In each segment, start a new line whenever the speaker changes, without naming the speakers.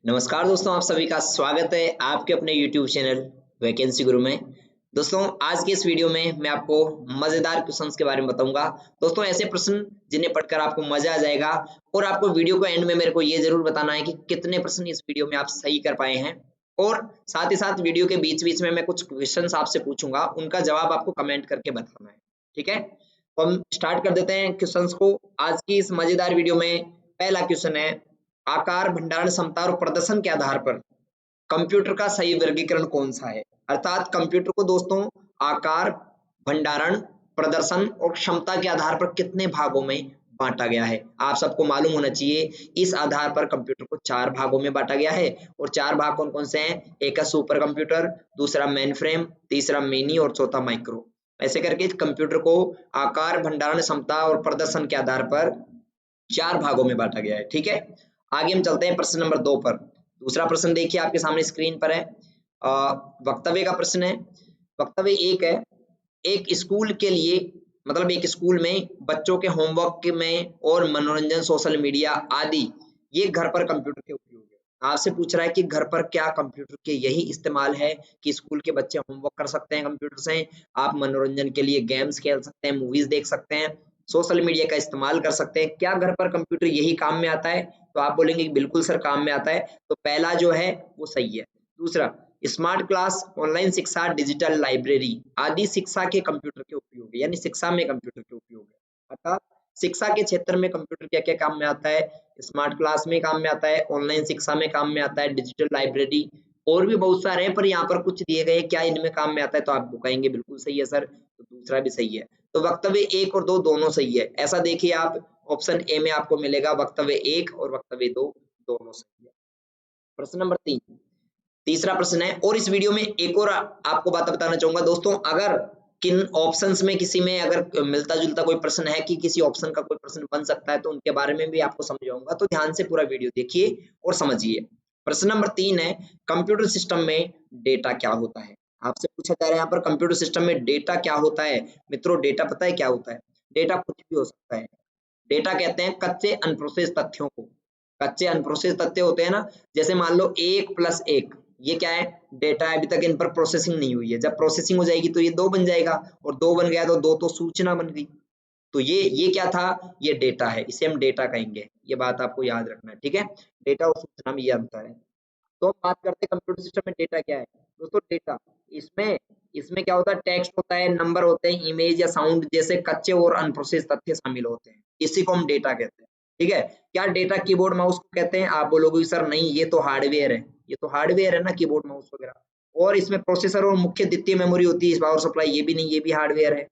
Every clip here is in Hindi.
नमस्कार दोस्तों, आप सभी का स्वागत है आपके अपने YouTube चैनल वैकेंसी गुरु में। दोस्तों, आज की इस वीडियो में मैं आपको मजेदार क्वेश्चंस के बारे में बताऊंगा। दोस्तों, ऐसे प्रश्न जिन्हें पढ़कर आपको मजा आ जाएगा और आपको वीडियो को एंड में मेरे को ये जरूर बताना है कि कितने प्रश्न इस वीडियो में आप सही कर पाए हैं। और साथ ही साथ वीडियो के बीच बीच में मैं कुछ क्वेश्चंस आपसे पूछूंगा, उनका जवाब आपको कमेंट करके बताना है। ठीक है, तो हम स्टार्ट कर देते हैं क्वेश्चंस को। आज की इस मजेदार वीडियो में पहला क्वेश्चन है, आकार, भंडारण क्षमता और प्रदर्शन के आधार पर कंप्यूटर का सही वर्गीकरण कौन सा है। अर्थात कंप्यूटर को दोस्तों आकार, भंडारण, प्रदर्शन और क्षमता के आधार पर कितने भागों में बांटा गया है। आप सबको मालूम होना चाहिए, इस आधार पर कंप्यूटर को 4 भागों में बांटा गया है। और 4 भाग कौन कौन से हैं? एक है सुपर कंप्यूटर, दूसरा मेन फ्रेम, तीसरा मिनी और चौथा माइक्रो। ऐसे करके कंप्यूटर को आकार, भंडारण, क्षमता और प्रदर्शन के आधार पर 4 भागों में बांटा गया है। ठीक है, आगे हम चलते हैं प्रश्न नंबर 2 पर। दूसरा प्रश्न देखिए आपके सामने स्क्रीन पर है। वक्तव्य का प्रश्न है। वक्तव्य एक है, एक स्कूल के लिए मतलब एक स्कूल में बच्चों के होमवर्क में और मनोरंजन, सोशल मीडिया आदि ये घर पर कंप्यूटर के उपयोग है। आपसे पूछ रहा है कि घर पर क्या कंप्यूटर के यही इस्तेमाल है कि स्कूल के बच्चे होमवर्क कर सकते हैं कंप्यूटर से, आप मनोरंजन के लिए गेम्स खेल सकते हैं, मूवीज देख सकते हैं, सोशल मीडिया का इस्तेमाल कर सकते हैं। क्या घर पर कंप्यूटर यही काम में आता है? तो आप बोलेंगे कि बिल्कुल सर काम में आता है। तो पहला जो है वो सही है। दूसरा, स्मार्ट क्लास, ऑनलाइन शिक्षा, डिजिटल लाइब्रेरी आदि शिक्षा के कंप्यूटर के उपयोग है, यानी शिक्षा में कंप्यूटर के उपयोग है। अर्थात शिक्षा के क्षेत्र में कंप्यूटर क्या क्या काम में आता है? स्मार्ट क्लास में काम में आता है, ऑनलाइन शिक्षा में काम में आता है, डिजिटल लाइब्रेरी और भी बहुत सारे हैं, पर यहाँ पर कुछ दिए गए क्या इनमें काम में आता है, तो आप कहेंगे बिल्कुल सही है सर, तो दूसरा भी सही है। तो वक्तव्य 1 और 2 दोनों सही है। ऐसा देखिए आप ऑप्शन ए में आपको मिलेगा वक्तव्य 1 और वक्तव्य 2 दोनों सही है। प्रश्न नंबर 3, तीसरा प्रश्न है। और इस वीडियो में एक और आपको बात बताना चाहूंगा दोस्तों, अगर किन ऑप्शंस में किसी में अगर मिलता जुलता कोई प्रश्न है कि किसी ऑप्शन का कोई प्रश्न बन सकता है, तो उनके बारे में भी आपको समझाऊंगा, तो ध्यान से पूरा वीडियो देखिए और समझिए। प्रश्न नंबर 3 है, कंप्यूटर सिस्टम में डेटा क्या होता है। आपसे पूछा जा रहा है यहाँ पर कंप्यूटर सिस्टम में डेटा क्या होता है। मित्रों, डेटा पता है क्या होता है? डेटा कुछ भी हो सकता है। डेटा कहते हैं कच्चे अनप्रोसेस तथ्यों को। कच्चे अनप्रोसेस तथ्य होते हैं ना, जैसे मान लो 1 + 1, ये क्या है? डेटा है, अभी तक इन पर प्रोसेसिंग नहीं हुई है। जब प्रोसेसिंग हो जाएगी तो ये 2 बन जाएगा, और 2 बन गया तो 2 तो सूचना बन गई। तो ये क्या था? ये डेटा है, इसे हम डेटा कहेंगे। ये बात आपको याद रखना है। ठीक है, डेटा और सूचना में ये अंतर है। तो हम बात करते हैं कंप्यूटर सिस्टम में डेटा क्या है। दोस्तों, डेटा इसमें इसमें क्या होता है? टेक्स्ट होता है, नंबर होते हैं, इमेज या साउंड जैसे कच्चे और अनप्रोसेस तथ्य शामिल होते हैं। इसी को हम डेटा कहते हैं। ठीक है, क्या डेटा कीबोर्ड माउस को कहते हैं? आप बोलोगे सर नहीं, ये तो हार्डवेयर है। ये तो हार्डवेयर है ना, कीबोर्ड माउस वगैरह। और इसमें प्रोसेसर और मुख्य द्वितीय मेमोरी होती है, पावर सप्लाई, ये भी नहीं, ये भी हार्डवेयर है।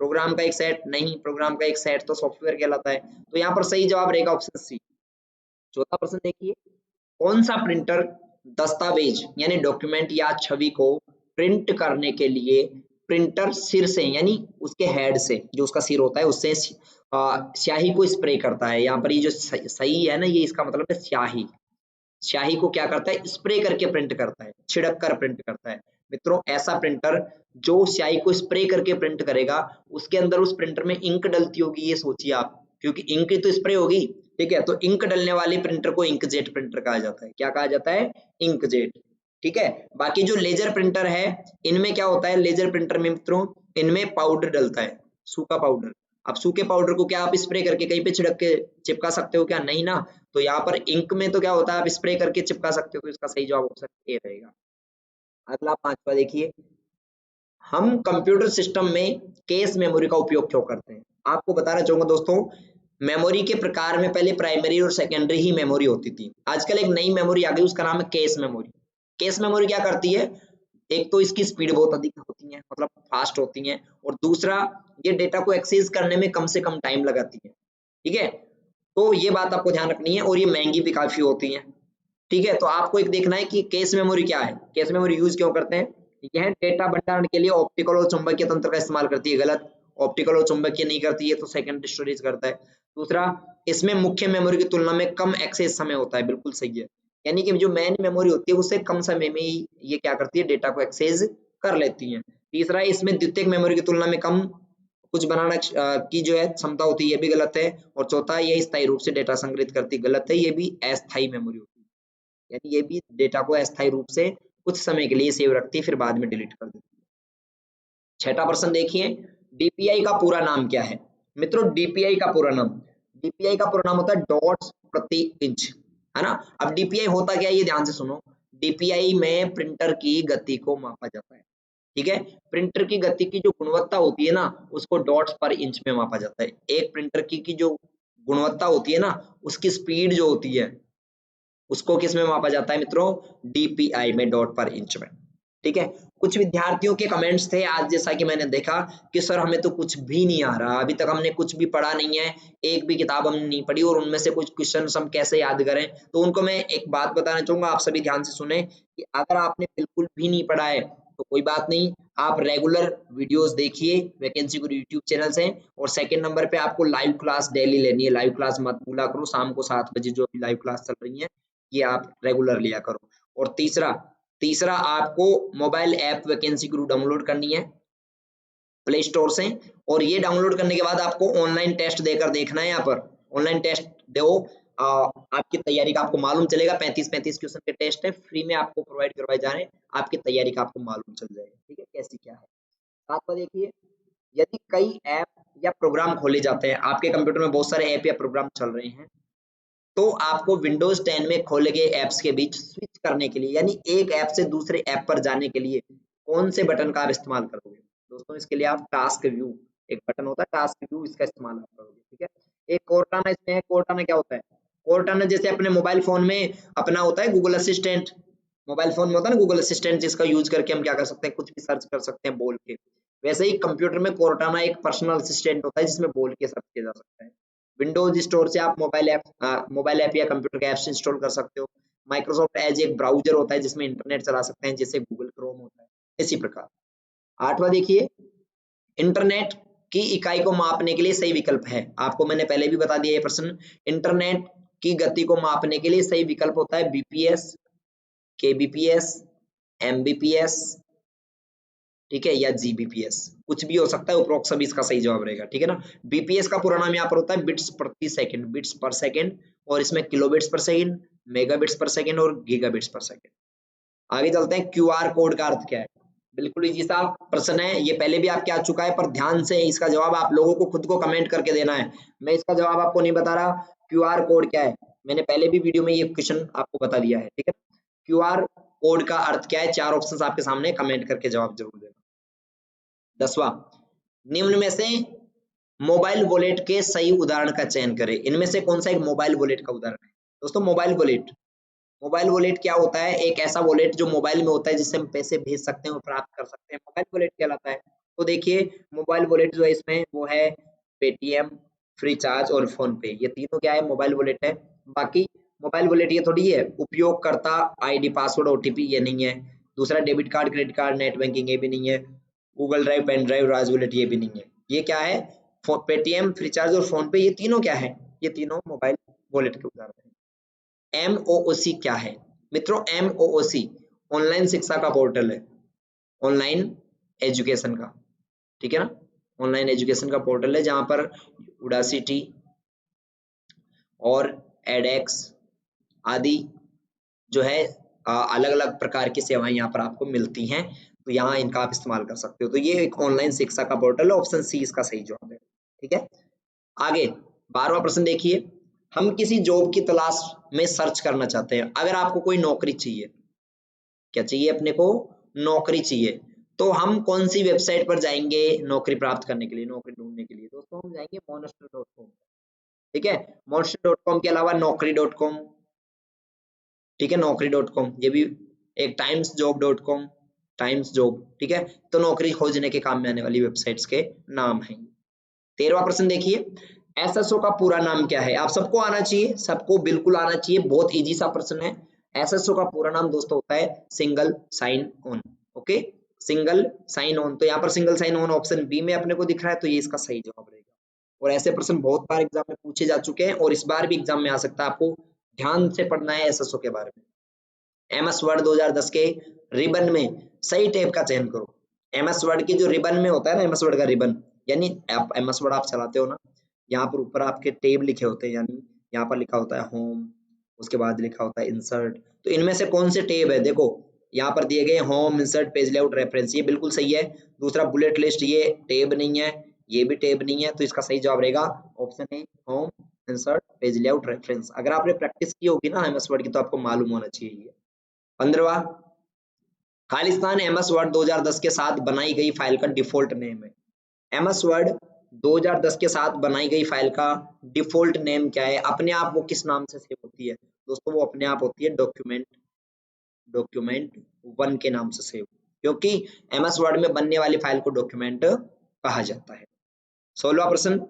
प्रोग्राम का एक सेट नहीं, प्रोग्राम का एक सेट तो सॉफ्टवेयर कहलाता है। तो यहाँ पर सही जवाब रहेगा ऑप्शन सी। चौथा प्रश्न देखिए, कौन सा प्रिंटर दस्तावेज यानी डॉक्यूमेंट या छवि को प्रिंट करने के लिए प्रिंटर सिर से यानी उसके हेड से, जो उसका सिर होता है उससे स्याही को स्प्रे करता है। यहाँ पर ये जो सही है ना, ये इसका मतलब है स्याही। स्याही को क्या करता है? स्प्रे करके प्रिंट करता है, छिड़क कर प्रिंट करता है। मित्रों, ऐसा प्रिंटर जो स्याही को स्प्रे करके प्रिंट करेगा, उसके अंदर उस प्रिंटर में इंक डलती होगी, ये सोचिए आप, क्योंकि इंक तो स्प्रे होगी। ठीक है, तो इंक डलने वाले प्रिंटर को इंकजेट प्रिंटर कहा जाता है। क्या कहा जाता है? इंकजेट। ठीक है, बाकी जो लेजर प्रिंटर है, इनमें क्या होता है? लेजर प्रिंटर में मित्रों, इनमें पाउडर डलता है, सूखा पाउडर। अब सूखे पाउडर को क्या आप स्प्रे करके कहीं पे छिड़क के चिपका सकते हो क्या? नहीं ना। तो यहाँ पर इंक में तो क्या होता है? आप स्प्रे करके चिपका सकते हो। तो इसका सही जवाब ऑप्शन ए रहेगा। अगला 5वां देखिए, हम कंप्यूटर सिस्टम में कैश मेमोरी का उपयोग क्यों करते हैं? आपको बताना चाहूंगा दोस्तों, मेमोरी के प्रकार में पहले प्राइमरी और सेकेंडरी ही मेमोरी होती थी। आजकल एक नई मेमोरी आ गई, उसका नाम है कैश मेमोरी। कैश मेमोरी क्या करती है? एक तो इसकी स्पीड बहुत अधिक होती है, मतलब फास्ट होती है, और दूसरा ये डेटा को एक्सेस करने में कम से कम टाइम लगाती है। ठीक है, तो ये बात आपको ध्यान रखनी है, और ये महंगी भी काफी होती है। ठीक है, तो आपको एक देखना है कि कैश मेमोरी क्या है, कैश मेमोरी यूज क्यों करते हैं। यह डेटा भंडारण के लिए ऑप्टिकल और चुंबकीय तंत्र का इस्तेमाल करती है। गलत, ऑप्टिकल और चुंबकीय नहीं करती है, तो सेकेंडरी स्टोरेज करता है। दूसरा, इसमें मुख्य मेमोरी की तुलना में कम एक्सेस समय होता है। बिल्कुल सही है, यानी कि जो मेन मेमोरी होती है उससे कम समय में ही ये क्या करती है? डेटा को एक्सेस कर लेती है। तीसरा, इसमें द्वितीयक मेमोरी की तुलना में कम कुछ बनाना की जो है क्षमता होती है, ये भी गलत है। और चौथा, ये स्थायी रूप से डेटा संग्रहित करती है। गलत है, ये भी अस्थायी मेमोरी होती है। यानी ये भी डेटा को अस्थायी रूप से कुछ समय के लिए सेव रखती है, फिर बाद में डिलीट कर देती है। छठा प्रश्न देखिए, डीपीआई का पूरा नाम क्या है? मित्रों डीपीआई का पूरा नाम होता है डॉट्स प्रति इंच, है ना। अब डीपीआई होता क्या है ये ध्यान से सुनो। डीपीआई में प्रिंटर की गति को मापा जाता है, ठीक है। प्रिंटर की गति की जो गुणवत्ता होती है ना, उसको डॉट्स पर इंच में मापा जाता है। एक प्रिंटर की जो गुणवत्ता होती है ना, उसकी स्पीड जो होती है, उसको किस में मापा जाता है मित्रों? डीपीआई में, डॉट पर इंच में, ठीक है। कुछ विद्यार्थियों के कमेंट्स थे आज, जैसा कि मैंने देखा कि सर हमें तो कुछ भी नहीं आ रहा, अभी तक हमने कुछ भी पढ़ा नहीं है, एक भी किताब हमने नहीं पढ़ी और उनमें से कुछ क्वेश्चन हम कैसे याद करें। तो उनको मैं एक बात बताना चाहूंगा, आप सभी ध्यान से सुने कि अगर आपने बिल्कुल भी नहीं पढ़ा है तो कोई बात नहीं, आप रेगुलर वीडियोस देखिए वैकेंसी गुरु यूट्यूब चैनल से। और सेकंड नंबर पे आपको लाइव क्लास डेली लेनी है, लाइव क्लास मत भूला करो, शाम को 7 बजे जो भी लाइव क्लास चल रही है ये आप रेगुलर लिया करो। और तीसरा तीसरा आपको मोबाइल ऐप वैकेंसी गुरु डाउनलोड करनी है प्ले स्टोर से, और ये डाउनलोड करने के बाद आपको ऑनलाइन टेस्ट देकर देखना है। यहाँ पर ऑनलाइन टेस्ट दो, आपकी तैयारी का आपको मालूम चलेगा। 35 क्वेश्चन के टेस्ट है, फ्री में आपको प्रोवाइड करवाए जा रहे हैं, आपकी तैयारी का आपको मालूम चल जाएगा, ठीक है, कैसी क्या है। साथ में देखिए, यदि कई ऐप या प्रोग्राम खोले जाते हैं, आपके कंप्यूटर में बहुत सारे ऐप या प्रोग्राम चल रहे हैं, तो आपको विंडोज 10 में खोले गए ऐप्स के बीच स्विच करने के लिए, यानी एक ऐप से दूसरे ऐप पर जाने के लिए कौन से बटन का आप इस्तेमाल करोगे? दोस्तों इसके लिए आप टास्क व्यू, एक बटन होता है टास्क व्यू, इसका इस्तेमाल आप करोगे, ठीक है। एक कोर्टाना इसमें है। कोर्टाना क्या होता है? कोर्टाना जैसे अपने मोबाइल फोन में अपना होता है गूगल असिस्टेंट, मोबाइल फोन में होता है ना गूगल असिस्टेंट, जिसका यूज करके हम क्या कर सकते हैं, कुछ भी सर्च कर सकते हैं बोल के। वैसे ही कंप्यूटर में कोर्टाना एक पर्सनल असिस्टेंट होता है जिसमें बोल के सर्च किया जा सकता है। विंडोज स्टोर से आप मोबाइल ऐप या कंप्यूटर के ऐप्स इंस्टॉल कर सकते हो। माइक्रोसॉफ्ट एज एक ब्राउजर होता है जिसमें इंटरनेट चला सकते हैं, जैसे गूगल क्रोम होता है, इसी प्रकार। आठवां देखिए, इंटरनेट की इकाई को मापने के लिए सही विकल्प है। आपको मैंने पहले भी बता दिया ये प्रश्न। इंटरनेट की गति को मापने के लिए सही विकल्प होता है बीपीएस, केबीपीएस, एमबीपीएस, ठीक है, या जीबीपीएस, कुछ भी हो सकता है, उपरोक्त सभी इसका सही जवाब रहेगा, ठीक है ना। बीपीएस का पूरा नाम यहाँ पर होता है बिट्स प्रति सेकंड, बिट्स पर सेकंड, और इसमें किलोबिट्स पर सेकंड, मेगाबिट्स पर सेकंड और गीगाबिट्स पर सेकंड। आगे चलते हैं, क्यूआर कोड का अर्थ क्या है? बिल्कुल इजी सा प्रश्न है, ये पहले भी आपके आ चुका है, पर ध्यान से इसका जवाब आप लोगों को खुद को कमेंट करके देना है। मैं इसका जवाब आपको नहीं बता रहा। क्यूआर कोड क्या है? मैंने पहले भी वीडियो में ये क्वेश्चन आपको बता दिया है, ठीक है। क्यूआर कोड का अर्थ क्या है? 4 ऑप्शंस आपके सामने, कमेंट करके जवाब जरूर देना। 10वां, निम्न में से मोबाइल वॉलेट के सही उदाहरण का चयन करें। इनमें से कौन सा एक मोबाइल वॉलेट का उदाहरण है? दोस्तों मोबाइल वॉलेट क्या होता है? एक ऐसा वॉलेट जो मोबाइल में होता है जिससे हम पैसे भेज सकते हैं और प्राप्त कर सकते हैं, मोबाइल वॉलेट कहलाता है। तो देखिए, मोबाइल वॉलेट जो है इसमें वो है पेटीएम, फ्रीचार्ज और फोन पे, ये तीनों क्या है? मोबाइल वॉलेट है। बाकी मोबाइल वॉलेट ये थोड़ी है उपयोगकर्ता आईडी, पासवर्ड, ओटीपी, ये नहीं है। दूसरा debit card, credit card, net banking, ये भी नहीं है। गूगल ड्राइव, पेन ड्राइव, राज वॉलेट, ये भी नहीं है। ये क्या है? पेटीएम, फ्रीचार्ज और फोन पे, ये तीनों क्या है? ये तीनों मोबाइल वॉलेट के उदाहरण है। एमओओसी क्या है? मित्रों एमओओसी ऑनलाइन शिक्षा का पोर्टल है, ऑनलाइन एजुकेशन का, ठीक है ना। ऑनलाइन एजुकेशन का पोर्टल है जहां पर उडासिटी और एडेक्स आदि जो है अलग अलग प्रकार की सेवाएं यहाँ पर आपको मिलती हैं, तो यहाँ इनका आप इस्तेमाल कर सकते हो। तो ये एक ऑनलाइन शिक्षा का पोर्टल है, ऑप्शन सी इसका सही जवाब है, ठीक है। आगे 12वां प्रश्न देखिए, हम किसी जॉब की तलाश में सर्च करना चाहते हैं। अगर आपको कोई नौकरी चाहिए, क्या चाहिए अपने को? नौकरी चाहिए, तो हम कौन सी वेबसाइट पर जाएंगे नौकरी प्राप्त करने के लिए, नौकरी ढूंढने के लिए? दोस्तों हम जाएंगे monster.com, ठीक है। monster.com के अलावा naukri.com, ठीक है, naukri.com, ये भी एक timesjob.com, टाइम्स जॉब, ठीक है। तो नौकरी खोजने के काम में आने वाली वेबसाइट्स के नाम हैं। 13वां प्रश्न देखिए, एसएसओ का पूरा नाम क्या है? आप सबको आना चाहिए, सबको बिल्कुल आना चाहिए, बहुत इजी सा प्रश्न है। एसएसओ का पूरा नाम दोस्तों होता है single sign on, okay, single sign on. तो यहाँ पर single sign on option B में अपने को दिख रहा है, तो ये इसका सही जवाब रहेगा। और ऐसे प्रश्न बहुत बार एग्जाम में पूछे जा चुके हैं और इस बार भी एग्जाम में आ सकता है, आपको ध्यान से पढ़ना है एसएसओ के बारे में। एमएस वर्ड 2010 के रिबन में सही टैब का चयन करो। एमएस वर्ड के जो रिबन में होता है ना, एमएस वर्ड का रिबन, यानी आप एमएस वर्ड आप चलाते हो ना, यहाँ पर ऊपर आपके टैब लिखे होते हैं, यानी यहाँ पर लिखा होता है होम, उसके बाद लिखा होता है इंसर्ट। तो इनमें से कौन से टेब है, देखो यहाँ पर दिए गए home, insert, page layout, reference, ये बिल्कुल सही है। दूसरा बुलेट लिस्ट, ये टेब नहीं है, ये भी टेब नहीं है, तो इसका सही जवाब रहेगा option A home, insert, page layout, reference. अगर आपने प्रैक्टिस की होगी ना एमएस वर्ड की तो आपको मालूम होना चाहिए। 15वां, खालिस्तान एमएस वर्ड 2010 के साथ बनाई गई फाइल का डिफॉल्ट नेम है। एमएस वर्ड 2010 के साथ बनाई गई फाइल का डिफॉल्ट नेम क्या है? अपने आप वो किस नाम से सेव होती है दोस्तों? वो अपने आप होती है डॉक्यूमेंट 1 के नाम से सेव, क्योंकि एमएस वर्ड में बनने वाली फाइल को डॉक्यूमेंट कहा जाता है। 16वां प्रश्न,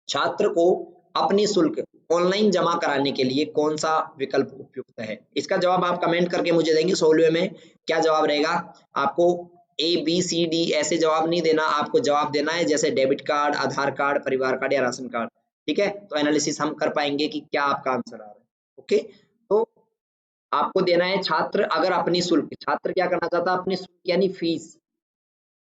छात्र को अपनी शुल्क ऑनलाइन जमा कराने के लिए कौन सा विकल्प उपयुक्त है? इसका जवाब आप कमेंट करके मुझे देंगे 16वें में क्या जवाब रहेगा। आपको ए बी सी डी ऐसे जवाब नहीं देना, आपको जवाब देना है जैसे डेबिट कार्ड, आधार कार्ड, परिवार कार्ड या राशन कार्ड। ठीक है, तो एनालिसिस हम कर पाएंगे कि क्या आपका आंसर आ रहा है। ओके, तो आपको देना है छात्र अगर अपनी शुल्क, छात्र क्या करना चाहता है? अपनी शुल्क यानी फीस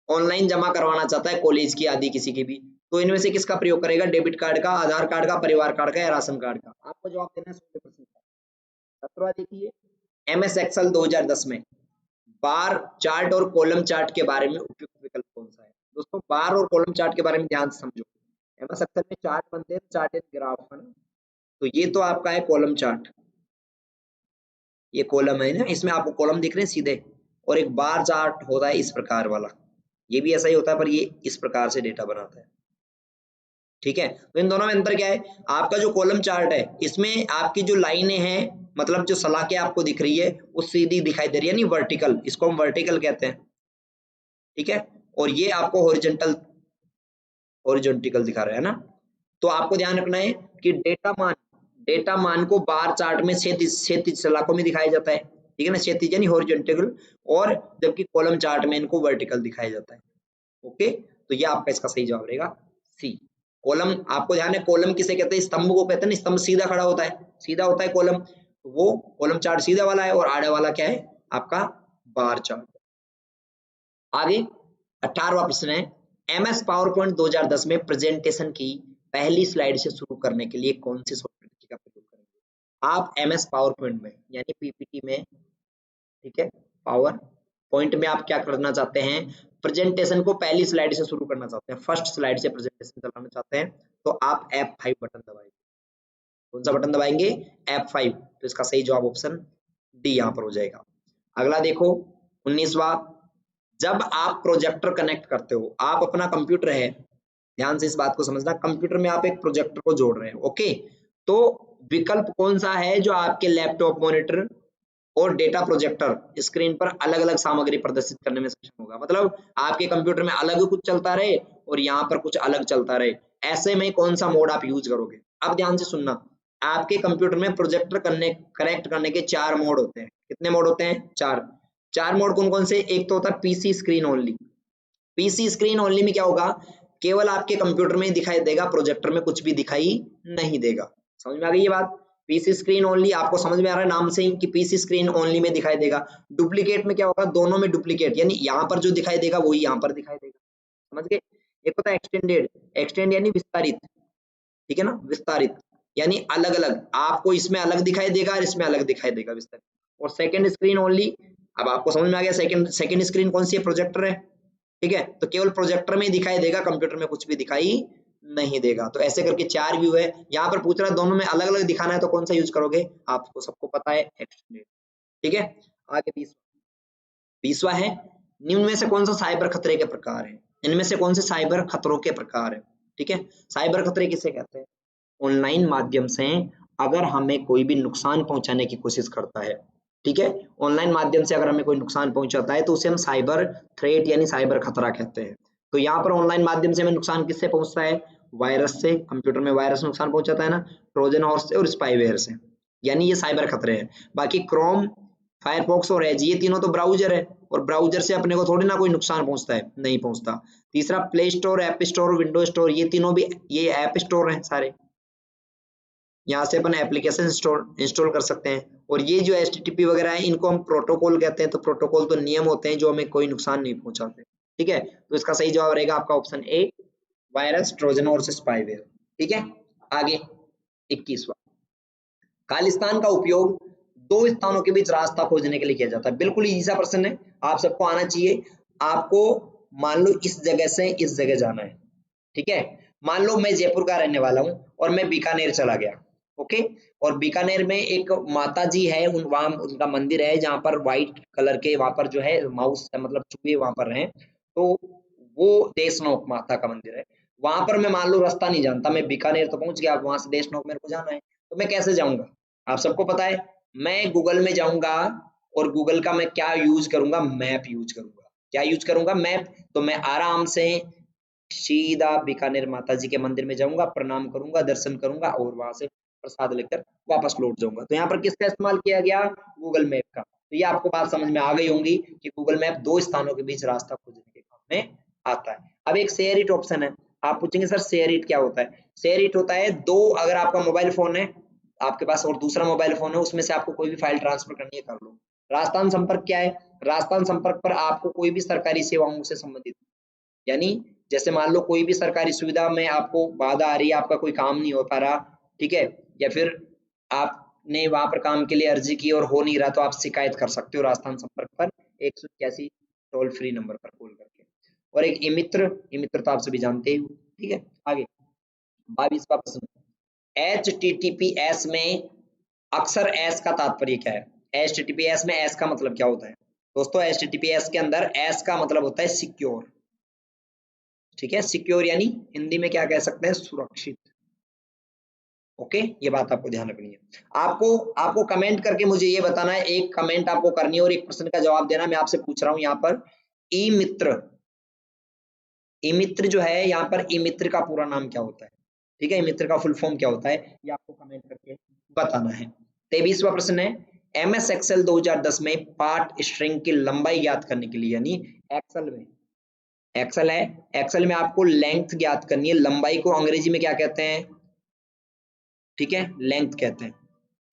ऑनलाइन जमा करवाना चाहता है कॉलेज की आदि किसी की भी, तो इनमें से किसका प्रयोग करेगा? डेबिट कार्ड का, आधार कार्ड का, परिवार कार्ड का या राशन कार्ड का? आपको जवाब देना है 100% का। 17वां देखिए, एमएस एक्सेल 2010 में बार चार्ट और कॉलम चार्ट के बारे में उपयुक्त विकल्प कौन सा है? दोस्तों बार और कॉलम चार्ट के बारे में ध्यान से समझो। एमएस एक्सेल में चार्ट बनते हैं, चार्ट एंड ग्राफ है ना, तो ये तो आपका है कॉलम चार्ट, ये कॉलम है ना, इसमें आपको कॉलम दिख रहे हैं सीधे, और एक बार चार्ट होता है इस प्रकार वाला, ये भी ऐसा ही होता है पर ये इस प्रकार से डेटा बनाता है। ठीक है, तो इन दोनों में अंतर क्या है? आपका जो कॉलम चार्ट है इसमें आपकी जो लाइनें हैं, मतलब जो सलाखें आपको दिख रही है वो सीधी दिखाई दे रही है, नहीं वर्टिकल, इसको हम वर्टिकल कहते हैं। ठीक है, और ये आपको हॉरिजॉन्टल दिखा रहा है ना। तो आपको ध्यान रखना है कि डेटा मान को बार चार्ट में क्षैतिज सलाखों में दिखाया जाता है, ठीक है ना, क्षैतिज यानी हॉरिजॉन्टल, और जबकि कॉलम चार्ट में इनको वर्टिकल दिखाया जाता है। ओके, तो ये आपका इसका सही जवाब रहेगा सी। कॉलम, आपको ध्यान है कॉलम किसे कहते हैं? स्तंभ को कहते हैं ना, स्तंभ सीधा खड़ा होता है, सीधा होता है कॉलम, तो वो कॉलम चार्ट सीधा वाला है, और आड़े वाला क्या है? आपका बार चार्ट। आगे 18वां प्रश्न है, एमएस पावर पॉइंट 2010 में प्रेजेंटेशन की पहली स्लाइड से शुरू करने के लिए कौन सी सॉफ्टवेयर का प्रयोग करेंगे? आप एमएस पावर पॉइंट में यानी पीपीटी में, ठीक है, पावर पॉइंट में आप क्या करना चाहते हैं? प्रेजेंटेशन को पहली स्लाइड से शुरू करना चाहते हैं, फर्स्ट स्लाइड से प्रेजेंटेशन चलाना चाहते हैं, तो आप F5 बटन दबाएंगे। कौन सा बटन दबाएंगे? F5। तो इसका सही जवाब ऑप्शन डी यहाँ पर हो जाएगा। अगला देखो 19वां, जब आप प्रोजेक्टर कनेक्ट करते हो, आप अपना कंप्यूटर है, ध्यान से इस बात को समझना, कंप्यूटर में आप एक प्रोजेक्टर को जोड़ रहे हैं, ओके, तो विकल्प कौन सा है जो आपके लैपटॉप, मॉनिटर और डेटा प्रोजेक्टर स्क्रीन पर अलग अलग सामग्री प्रदर्शित करने में सक्षम होगा? मतलब आपके कंप्यूटर में अलग कुछ चलता रहे और यहाँ पर कुछ अलग चलता रहे, ऐसे में कौन सा मोड आप यूज करोगे? अब ध्यान से सुनना, आपके कंप्यूटर में प्रोजेक्टर कनेक्ट करने के 4 मोड होते हैं। कितने मोड होते हैं? 4 मोड कौन कौन से? एक तो होता है PC screen only. PC screen only में क्या होगा? केवल आपके कंप्यूटर में ही दिखाई देगा, प्रोजेक्टर में कुछ भी दिखाई नहीं देगा। समझ में आ गई ये बात? पीसी स्क्रीन ओनली आपको समझ में आ रहा है नाम से ही कि पीसी स्क्रीन ओनली में दिखाई देगा। डुप्लीकेट में क्या होगा? दोनों में डुप्लीकेट, यानी यहाँ पर जो दिखाई देगा वही यहाँ पर दिखाई देगा। समझ गए? एक होता है एक्सटेंडेड, एक्सटेंड यानी विस्तारित, ठीक है ना, विस्तारित यानी अलग अलग, आपको इसमें अलग दिखाई देगा और इसमें अलग दिखाई देगा, विस्तारित। और सेकंड स्क्रीन ओनली, अब आपको समझ में आ गया सेकंड स्क्रीन कौन सी है? प्रोजेक्टर है, ठीक है, तो केवल प्रोजेक्टर में ही दिखाई देगा, कंप्यूटर में कुछ भी दिखाई नहीं देगा। तो ऐसे करके 4 व्यू है। यहाँ पर पूछ रहा है दोनों में अलग अलग दिखाना है तो कौन सा यूज करोगे? आपको सबको पता है एक्सटेंडेड। ठीक है, आगे 20वां है, निम्न में से कौन सा साइबर खतरे के प्रकार है? इनमें से कौन से साइबर खतरों के प्रकार है? ठीक है, साइबर खतरे किसे कहते हैं? ऑनलाइन माध्यम से अगर हमें कोई भी नुकसान पहुंचाने की कोशिश करता है, ठीक है, ऑनलाइन माध्यम से अगर हमें कोई नुकसान पहुंचाता है तो उसे हम साइबर थ्रेट यानी साइबर खतरा कहते हैं। तो यहाँ पर ऑनलाइन माध्यम से हमें नुकसान किससे पहुंचता है? वायरस से, कंप्यूटर में वायरस नुकसान पहुंचाता है ना, ट्रोजन हॉर्स से और स्पाईवेयर से, यानी ये साइबर खतरे हैं। बाकी क्रोम, फायरफॉक्स और एज, ये तीनों तो ब्राउजर है, और ब्राउजर से अपने को थोड़ी ना कोई नुकसान पहुंचता है, नहीं पहुंचता। तीसरा play store, app store, window store, ये तीनों भी ये ऐप स्टोर हैं सारे, यहाँ से अपन एप्लीकेशन इंस्टॉल कर सकते हैं। और ये जो HTTP वगैरह है इनको हम प्रोटोकॉल कहते हैं। तो प्रोटोकॉल तो नियम होते हैं जो हमें कोई नुकसान नहीं पहुंचाते, ठीक है, तो इसका सही जवाब रहेगा आपका ऑप्शन ए, वायरस, ट्रोजन और स्पाईवेयर। ठीक है, आगे 21वां, खालिस्तान का उपयोग दो स्थानों के बीच रास्ता खोजने के लिए किया जाता है। बिल्कुल इजी सा प्रश्न है, आप सबको आना चाहिए। आपको मान लो इस जगह से इस जगह जाना है, ठीक है। मान लो मैं जयपुर का रहने वाला हूँ और मैं बीकानेर चला गया, ओके। और बीकानेर में एक माता जी है, वहां उनका मंदिर है जहाँ पर व्हाइट कलर के वहां पर जो है माउस मतलब चूहे वहां पर हैं, तो वो देशनोक माता का मंदिर है। वहां पर मैं मान लो रास्ता नहीं जानता, मैं बीकानेर तो पहुंच गया, वहां से देशनोक मेरे को जाना है, तो मैं कैसे जाऊंगा? आप सबको पता है, मैं गूगल में जाऊंगा और गूगल का मैं क्या यूज करूंगा? मैप यूज करूंगा। क्या यूज करूंगा? मैप। तो मैं आराम से सीधा बीकानेर माता जी के मंदिर में जाऊंगा, प्रणाम करूंगा, दर्शन करूंगा और वहां से प्रसाद लेकर वापस लौट जाऊंगा। तो यहाँ पर किसका इस्तेमाल किया गया? गूगल मैप का। तो ये आपको बात समझ में आ गई होंगी कि गूगल मैप दो स्थानों के बीच रास्ता खोजने के काम में आता है। अब एक शेयर इट ऑप्शन है, आप पूछेंगे सर शेयर इट क्या होता है? शेयर इट होता है दो, अगर आपका मोबाइल फोन है आपके पास और दूसरा मोबाइल फोन है, उसमें से आपको कोई भी फाइल ट्रांसफर करनी है कर लो। राजस्थान संपर्क क्या है? राजस्थान संपर्क पर आपको कोई भी सरकारी सेवाओं से संबंधित, यानी जैसे मान लो कोई भी सरकारी सुविधा में आपको बाधा आ रही है, आपका कोई काम नहीं हो पा रहा, ठीक है, या फिर आपने वहां पर काम के लिए अर्जी की और हो नहीं रहा, तो आप शिकायत कर सकते हो राजस्थान संपर्क पर 181 टोल फ्री नंबर पर कॉल करके। और एक ई मित्र, ई मित्र तो आप सभी जानते ही हो, ठीक है। आगे 22वां प्रश्न, HTTPS में अक्सर एस का तात्पर्य क्या है? HTTPS में एस का मतलब क्या होता है? दोस्तों HTTPS के अंदर एस का मतलब होता है सिक्योर, ठीक है। सिक्योर यानी हिंदी में क्या कह सकते हैं? सुरक्षित। ओके, ये बात आपको ध्यान रखनी है। आपको कमेंट करके मुझे ये बताना है, एक कमेंट आपको करनी है और एक प्रश्न का जवाब देना। मैं आपसे पूछ रहा हूं यहाँ पर ई मित्र, ई मित्र जो है यहाँ पर ई मित्र का पूरा नाम क्या होता है? ठीक है, ई मित्र का फुल फॉर्म क्या होता है, ये आपको कमेंट करके बताना है। 23वां प्रश्न है, MS एक्सेल 2010 में पार्ट स्ट्रिंग की लंबाई ज्ञात करने के लिए, यानी एक्सेल में, एक्सेल है, एक्सेल में आपको लेंथ ज्ञात करनी है। लंबाई को अंग्रेजी में क्या कहते हैं? ठीक है, लेंथ कहते हैं।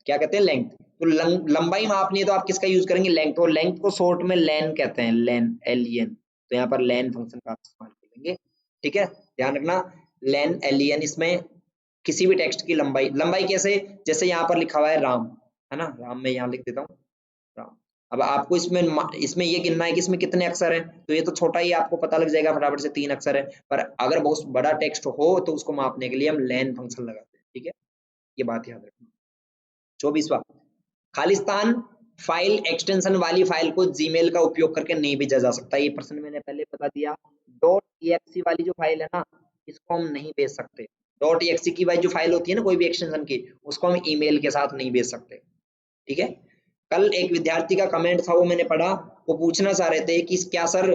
क्या कहते हैं? लेंथ। तो लंबाई मापनी है तो आप किसका यूज करेंगे? लेंथ। और लेंथ को शॉर्ट में लेन कहते हैं, लेन, LEN। तो यहाँ पर लेन फंक्शन का इस्तेमाल करेंगे, ठीक है, ध्यान रखना। लेन, LEN, इसमें किसी भी टेक्स्ट की लंबाई, लंबाई कैसे? जैसे यहाँ पर लिखा हुआ है राम, है ना, राम में यहाँ लिख देता हूँ राम। अब आपको इसमें ये गिनना है कि इसमें कितने अक्षर हैं, तो ये तो छोटा ही आपको पता लग जाएगा फटाफट से, 3 अक्षर है। पर अगर बहुत बड़ा टेक्स्ट हो तो उसको मापने के लिए हम लेन फंक्शन लगाते हैं, ठीक है, ये बात याद रखना। 24वां, खालिस्तान फाइल एक्सटेंशन वाली फाइल को जीमेल का उपयोग करके नहीं भेजा जा सकता। ये प्रश्न मैंने पहले बता दिया। .exe वाली जो फाइल है ना, इसको हम नहीं भेज सकते। .exe की वाली जो फाइल होती है ना कोई भी एक्सटेंशन की, उसको हम ईमेल के साथ नहीं भेज सकते, ठीक है। कल एक विद्यार्थी का कमेंट था, वो मैंने पढ़ा, वो पूछना चाह रहे थे कि क्या सर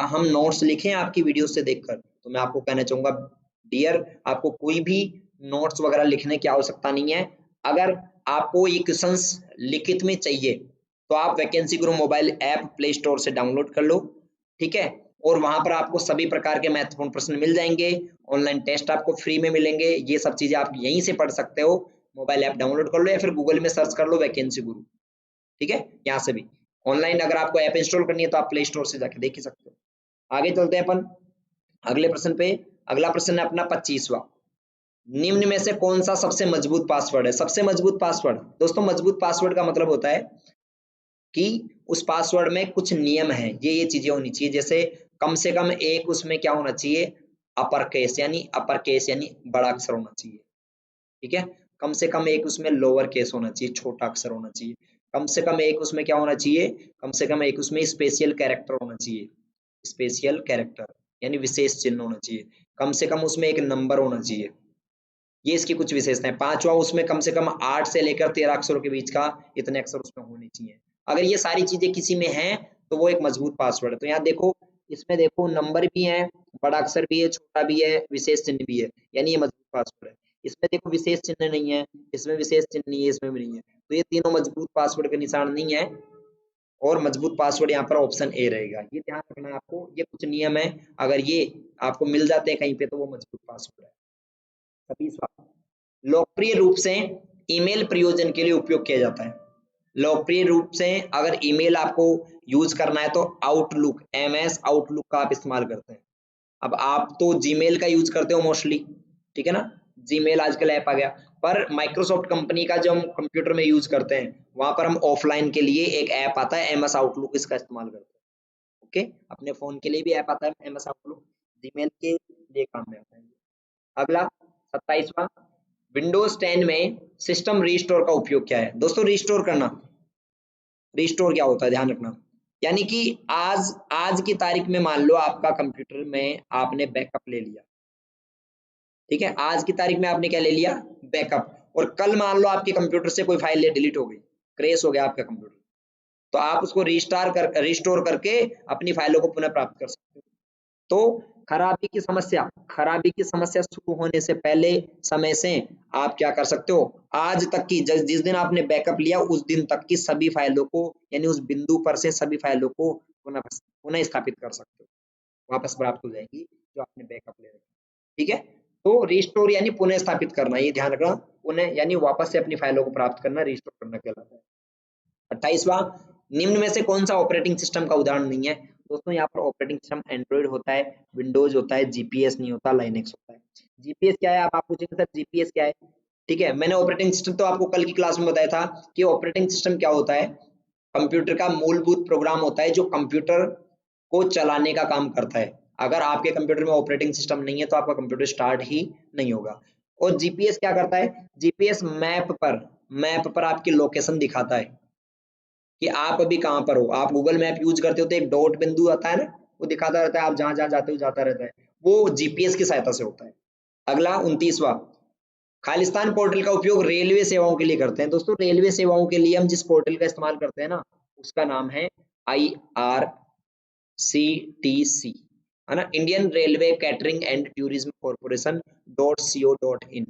हम नोट्स लिखें आपकी वीडियो से देखकर? तो मैं आपको कहना चाहूंगा डियर, आपको कोई भी नोट्स वगैरह लिखने की आवश्यकता नहीं है। अगर आपको ये क्वेश्चंस लिखित में चाहिए तो आप वैकेंसी गुरु मोबाइल ऐप प्ले स्टोर से डाउनलोड कर लो, ठीक है। और वहां पर आपको सभी प्रकार के महत्वपूर्ण प्रश्न मिल जाएंगे, ऑनलाइन टेस्ट आपको फ्री में मिलेंगे, ये सब चीजें आप यहीं से पढ़ सकते हो। मोबाइल ऐप डाउनलोड कर लो या फिर गूगल में सर्च कर लो वैकेंसी गुरु, ठीक है, यहाँ से भी ऑनलाइन अगर आपको ऐप इंस्टॉल करनी है तो आप प्ले स्टोर से जाके देख ही सकते हो। आगे चलते हैं अपन अगले प्रश्न पे। अगला प्रश्न है अपना 25वां, निम्न में से कौन सा सबसे मजबूत पासवर्ड है? सबसे मजबूत पासवर्ड, दोस्तों मजबूत पासवर्ड का मतलब होता है कि उस पासवर्ड में कुछ नियम है, ये चीजें होनी चाहिए। जैसे कम से कम एक उसमें क्या होना चाहिए? अपर केस यानी बड़ा अक्षर होना चाहिए, ठीक है। कम से कम एक उसमें लोअर केस होना चाहिए, छोटा अक्षर होना चाहिए। कम से कम एक उसमें क्या होना चाहिए? कम से कम एक उसमें स्पेशल कैरेक्टर होना चाहिए, स्पेशल कैरेक्टर यानी विशेष चिन्ह होना चाहिए। कम से कम उसमें एक नंबर होना चाहिए, ये इसकी कुछ विशेषताएं। पांचवा, उसमें कम से कम 8 से लेकर 13 अक्षरों के बीच का इतने अक्षर उसमें होने चाहिए। अगर ये सारी चीजें किसी में हैं तो वो एक मजबूत पासवर्ड है। तो यहाँ देखो, इसमें देखो नंबर भी है, बड़ा अक्षर भी है, छोटा भी है, विशेष चिन्ह भी है, यानी ये मजबूत पासवर्ड है। इसमें देखो विशेष चिन्ह नहीं है, इसमें विशेष चिन्ह नहीं है, इसमें भी नहीं है, तो ये तीनों मजबूत पासवर्ड के निशान नहीं है और मजबूत पासवर्ड यहाँ पर ऑप्शन ए रहेगा। ये ध्यान रखना है आपको, ये कुछ नियम है, अगर ये आपको मिल जाते हैं कहीं पे तो वो मजबूत पासवर्ड है। 26वां, लोकप्रिय रूप से ईमेल प्रयोजन के लिए उपयोग किया जाता है। लोकप्रिय रूप से अगर ईमेल आपको यूज करना है तो आउटलुक, MS आउटलुक का आप इस्तेमाल करते हैं। अब आप तो जीमेल का यूज करते हो मोस्टली, ठीक है ना, जीमेल आजकल ऐप आ गया। पर माइक्रोसॉफ्ट कंपनी का जो हम कंप्यूटर में यूज करते हैं वहां पर हम ऑफलाइन के लिए एक ऐप आता है MS आउटलुक, इसका इस्तेमाल करते हैं। ओके, अपने फोन के लिए भी ऐप आता है MS आउटलुक, जीमेल के लिए काम में आता है। अगला 27वां, विंडोज 10 में सिस्टम रिस्टोर का उपयोग क्या है। दोस्तों रिस्टोर करना, रिस्टोर क्या होता है ध्यान रखना, यानी कि आज आज की तारीख में मान लो आपका कंप्यूटर में आपने बैकअप ले लिया, ठीक है, आज की तारीख में आपने क्या ले लिया, बैकअप, और कल मान लो आपके कंप्यूटर से कोई फाइल डिलीट हो गई, क्रैश हो गया आपका कंप्यूटर, तो आप उसको रिस्टोर करके अपनी फाइलों को पुनः प्राप्त कर सकते हो। तो खराबी की समस्या शुरू होने से पहले समय से आप क्या कर सकते हो, आज तक की जिस दिन आपने बैकअप लिया उस दिन तक की सभी फाइलों को, यानी उस बिंदु पर से सभी फाइलों को पुनः स्थापित कर सकते हो, वापस प्राप्त हो जाएंगी जो आपने बैकअप ले रखी, ठीक है। तो रिस्टोर यानी पुनः स्थापित करना, ये ध्यान रखना, पुनः यानी वापस से अपनी फाइलों को प्राप्त करना रिस्टोर करना कहलाता है। 28वां, निम्न में से कौन सा ऑपरेटिंग सिस्टम का उदाहरण नहीं है। दोस्तों यहाँ पर ऑपरेटिंग सिस्टम एंड्रॉइड होता है, विंडोज होता है, जीपीएस नहीं होता, लाइनेक्स होता है। जीपीएस क्या है, आप पूछेंगे सर जीपीएस क्या है, ठीक है, मैंने ऑपरेटिंग सिस्टम तो आपको कल की क्लास में बताया था कि ऑपरेटिंग सिस्टम क्या होता है, कंप्यूटर का मूलभूत प्रोग्राम होता है जो कंप्यूटर को चलाने का काम करता है। अगर आपके कंप्यूटर में ऑपरेटिंग सिस्टम नहीं है तो आपका कंप्यूटर स्टार्ट ही नहीं होगा। और जीपीएस क्या करता है, जीपीएस मैप पर आपकी लोकेशन दिखाता है कि आप अभी कहाँ पर हो। आप गूगल मैप यूज करते हो तो एक डॉट बिंदु आता है ना, वो दिखाता रहता है आप जहां जहां जाते हो, जाता रहता है, वो जीपीएस की सहायता से होता है। अगला 29वां, खालिस्तान पोर्टल का उपयोग रेलवे सेवाओं के लिए करते हैं। दोस्तों रेलवे सेवाओं के लिए हम जिस पोर्टल का इस्तेमाल करते हैं ना, उसका नाम है IRCTC, है ना, Indian railway catering and tourism corporation .co.in,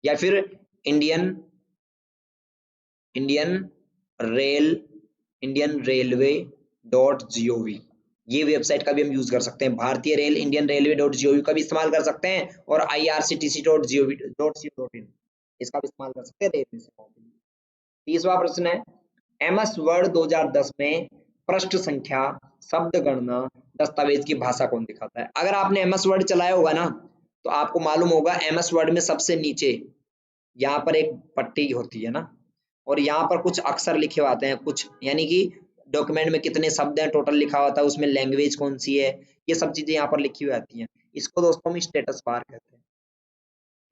या फिर Indian Indian rail Indian railway .gov, ये वेबसाइट का भी हम यूज कर सकते हैं। भारतीय रेल इंडियन रेलवे .gov का भी इस्तेमाल कर सकते हैं, और IRCTC.gov.in इसका भी इस्तेमाल कर सकते हैं रेलवे सेवाओं के लिए। 30वां प्रश्न है, MS वर्ड 2010 में पृष्ठ संख्या, शब्द गणना, दस्तावेज की भाषा कौन दिखाता है। अगर आपने MS वर्ड चलाया होगा ना तो आपको मालूम होगा MS वर्ड में सबसे नीचे यहाँ पर एक पट्टी होती है ना, और यहाँ पर कुछ अक्षर लिखे आते हैं कुछ, यानी कि डॉक्यूमेंट में कितने शब्द हैं टोटल लिखा होता है, उसमें लैंग्वेज कौन सी है, ये सब चीजें यहाँ पर लिखी हुई आती हैं। इसको दोस्तों हम स्टेटस बार कहते हैं,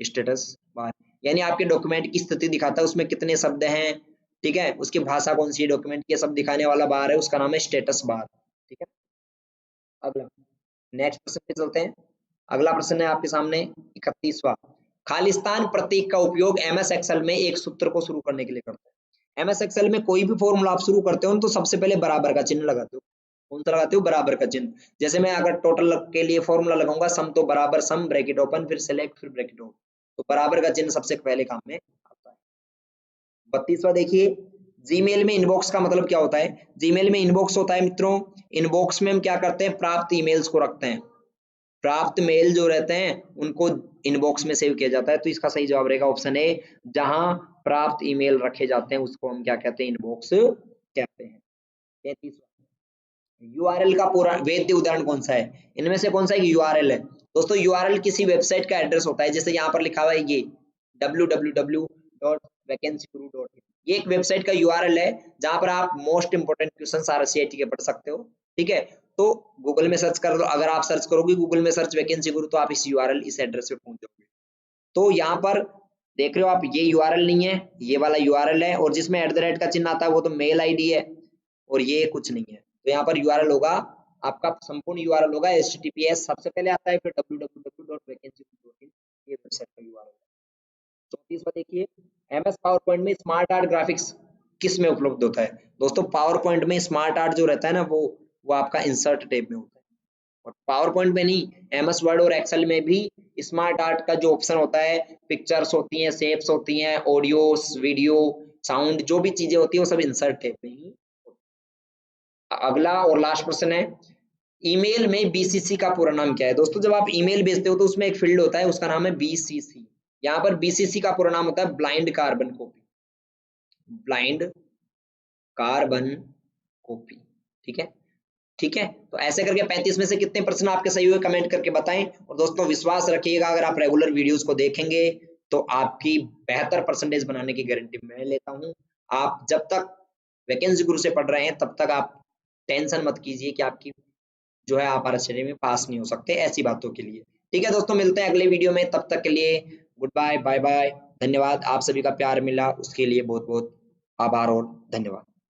स्टेटस बार, यानी आपके डॉक्यूमेंट की स्थिति दिखाता है, उसमें कितने शब्द हैं, ठीक है, उसकी भाषा कौन सी है, डॉक्यूमेंट की सब दिखाने वाला बार है, उसका नाम है स्टेटस बार, ठीक है। अगला नेक्स्ट प्रश्न पे चलते हैं। अगला प्रश्न है आपके सामने 31वां, खालिस्तान प्रतीक का उपयोग MS एक्सेल में एक सूत्र को शुरू करने के लिए करते हैं। MS एक्सेल में कोई भी फॉर्मूला आप शुरू करते हो तो सबसे पहले बराबर का चिन्ह लगाते हो। कौन सा लगाते हो, बराबर का चिन्ह। जैसे मैं अगर टोटल के लिए फॉर्मूला लगाऊंगा सम, तो बराबर सम, ब्रैकेट ओपन, फिर सिलेक्ट, फिर ब्रैकेट ओपन, तो बराबर का चिन्ह सबसे पहले काम में आता है। 32वां देखिए, जीमेल में इनबॉक्स का मतलब क्या होता है। जीमेल में इनबॉक्स होता है मित्रों, इनबॉक्स में हम क्या करते हैं, प्राप्त ईमेल्स को रखते हैं, प्राप्त मेल जो रहते हैं उनको इनबॉक्स में सेव किया जाता है। तो इसका सही जवाब रहेगा ऑप्शन ए, जहां प्राप्त ईमेल रखे जाते हैं उसको हम क्या कहते हैं, इनबॉक्स कहते हैं। 33वां, यूआरएल का पूरा वैध उदाहरण कौन सा है। इनमें से कौन सा एक यूआरएल है। दोस्तों यूआरएल किसी वेबसाइट का एड्रेस होता है, जैसे यहाँ पर लिखा हुआ है ये www.vacancyguru.in, ये एक वेबसाइट का यूआरएल है जहां पर आप मोस्ट इंपोर्टेंट क्वेश्चन RCIT के पढ़ सकते हो, ठीक है। तो गूगल में सर्च कर लो, अगर आप सर्च करोगे गूगल में सर्च वैकेंसी गुरु, तो आप इस यूआरएल इस एड्रेस पे पहुंच जाओगे। तो यहाँ पर देख रहे हो आप, ये यूआरएल नहीं है, ये वाला यूआरएल है, और जिसमें @ का चिन्ह आता है वो तो मेल आईडी है, और ये कुछ नहीं है। तो यहाँ पर यूआरएल होगा, आपका संपूर्ण यूआरएल होगा https सबसे पहले आता है, फिर www.vacancyguru.in, ये वेबसाइट का यूआरएल है। 34वां देखिए, MS पावर पॉइंट में स्मार्ट आर्ट ग्राफिक्स किस में उपलब्ध होता है। दोस्तों पावर पॉइंट में स्मार्ट आर्ट जो रहता है ना, वो आपका इंसर्ट टैब में होता है, और पावर पॉइंट में नहीं, MS वर्ड और एक्सेल में भी स्मार्ट आर्ट का जो ऑप्शन होता है, पिक्चर्स होती हैं, शेप्स होती हैं, ऑडियो, वीडियो, साउंड, जो भी चीजें होती हैं वो सब इंसर्ट टैब में ही। अगला और लास्ट प्रश्न है, ईमेल में BCC का पूरा नाम क्या है। दोस्तों जब आप ईमेल भेजते हो तो उसमें एक फील्ड होता है, उसका नाम है BCC। यहाँ पर BCC का पूरा नाम होता है blind carbon copy, blind carbon copy, ठीक है, ठीक है। तो ऐसे करके 35 में से कितने प्रश्न आपके सही हुए कमेंट करके बताएं। और दोस्तों विश्वास रखिएगा, अगर आप रेगुलर वीडियोस को देखेंगे तो आपकी बेहतर परसेंटेज बनाने की गारंटी मैं लेता हूँ। आप जब तक वैकेंसी गुरु से पढ़ रहे हैं तब तक आप टेंशन मत कीजिए कि आपकी जो है आप आरक्षण में पास नहीं हो सकते, ऐसी बातों के लिए। ठीक है दोस्तों, मिलते हैं अगले वीडियो में, तब तक के लिए गुड बाय, बाय बाय, धन्यवाद। आप सभी का प्यार मिला उसके लिए बहुत बहुत आभार और धन्यवाद।